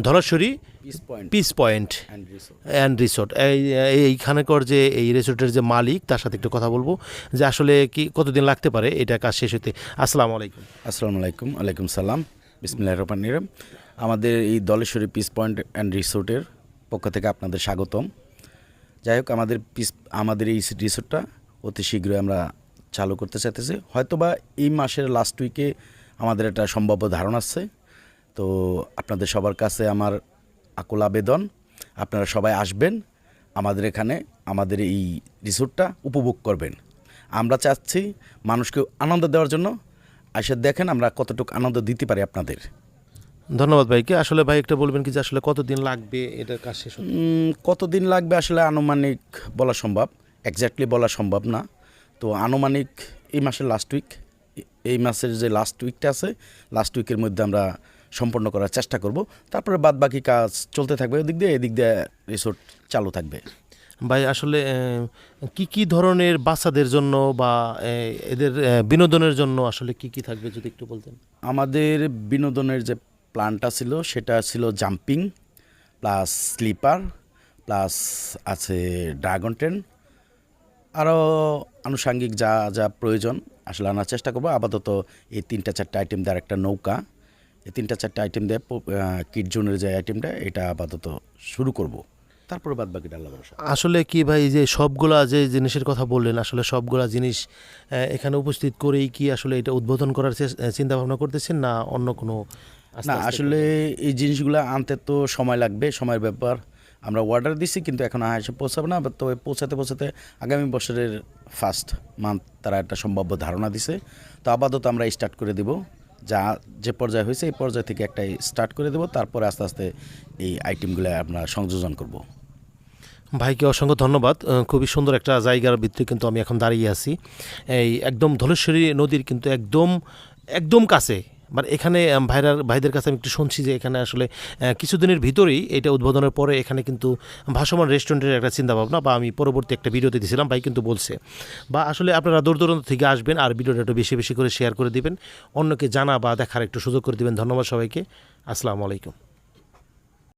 Dhaleshwari peace point and resort এইখানেকর যে এই রিসোর্টের যে মালিক তার সাথে একটু কথা বলবো যে আসলে কি কতদিন লাগতে পারে এটা কাজ শেষ হতে। আসসালামু আলাইকুম। আসসালামু আলাইকুম। ওয়ালাইকুম সালাম। বিসমিল্লাহির রহমানির রহিম। আমাদের এই ধলেশ্বরী পিস পয়েন্ট অ্যান্ড রিসোর্টের পক্ষ থেকে আপনাদের স্বাগতম। যাই হোক, আমাদের এই রিসোর্টটা অতি শীঘ্রই আমরা চালু করতে চাইতেছি। হয়তোবা এই মাসের লাস্ট উইকে আমাদের একটা সম্ভাব্য ধারণা আছে। তো আপনাদের সবার কাছে আমার আকুল আবেদন, আপনারা সবাই আসবেন আমাদের এখানে, আমাদের এই রিসোর্টটা উপভোগ করবেন। আমরা চাচ্ছি মানুষকে আনন্দ দেওয়ার জন্য। আসে দেখেন আমরা কতটুকু আনন্দ দিতে পারি আপনাদের। ধন্যবাদ ভাইকে। আসলে ভাই একটা বলবেন কি যে আসলে কতদিন লাগবে এটার কাজ শেষ হতে? কতদিন লাগবে আসলে আনুমানিক বলা সম্ভব, এক্স্যাক্টলি বলা সম্ভব না। তো আনুমানিক এই মাসের লাস্ট উইক, এই মাসের যে লাস্ট উইকটা আছে, লাস্ট উইকের মধ্যে আমরা সম্পন্ন করার চেষ্টা করব। তারপরে বাদ বাকি কাজ চলতে থাকবে এদিক দিয়ে রিসোর্ট চালু থাকবে। ভাই আসলে কি কি ধরনের বাচ্চাদের জন্য বা এদের বিনোদনের জন্য আসলে কি কি থাকবে যদি একটু বলতেন। আমাদের বিনোদনের যে প্ল্যানটা ছিল সেটা ছিল জাম্পিং প্লাস স্লিপার প্লাস আছে ড্রাগন ট্রেন, আরও আনুষাঙ্গিক যা যা প্রয়োজন আসলে আনার চেষ্টা করবো। আপাতত এই 3-4টা আইটেম দেওয়ার একটা নৌকা, এই 3-4টা আইটেম দিয়ে কিড জোনের যে আইটেমটা এটা আপাতত শুরু করব। তারপরে বাদ বাকিটা আল্লাহ ভরসা। আসলে কি ভাই যে সবগুলা যে জিনিসের কথা বললেন, আসলে সবগুলা জিনিস এখানে উপস্থিত করেই কি আসলে এটা উদ্বোধন করার চিন্তা ভাবনা করতেছেন না অন্য কোনো? না, আসলে এই জিনিসগুলো আনতে তো সময় লাগবে, সময়ের ব্যাপার। আমরা অর্ডার দিছি কিন্তু এখন এসে পৌঁছাবে না, তবে পৌঁছাতে আগামী বছরের ফার্স্ট মান্থ তারা একটা সম্ভাব্য ধারণা দিছে। তো আপাতত আমরা স্টার্ট করে দেব, যে পর্যায়ে হয়েছে এই পর্যায় থেকে একটা স্টার্ট করে দেব, তারপরে আস্তে আস্তে এই আইটেমগুলো আমরা সংযোজন করব। ভাইকে অসংখ্য ধন্যবাদ। খুবই সুন্দর একটা জায়গার ভিতরে কিন্তু আমি এখন দাঁড়িয়ে আছি, এই একদম ধলেশ্বরী নদীর কিন্তু একদম কাছে। মানে এখানে ভাইদের কাছে আমি একটু শুনছি যে এখানে আসলে কিছুদিনের ভিতরেই এটা উদ্বোধনের পরে এখানে কিন্তু ভাসমান রেস্টুরেন্টের একটা চিন্তাভাবনা, বা আমি পরবর্তী একটা ভিডিওতে দিয়েছিলাম, ভাই কিন্তু বলছে। বা আসলে আপনারা দূর দূরান্ত থেকে আসবেন আর ভিডিওটা একটু বেশি বেশি করে শেয়ার করে দিবেন, অন্যকে জানা বা দেখার একটু সুযোগ করে দিবেন। ধন্যবাদ সবাইকে। আসসালামু আলাইকুম।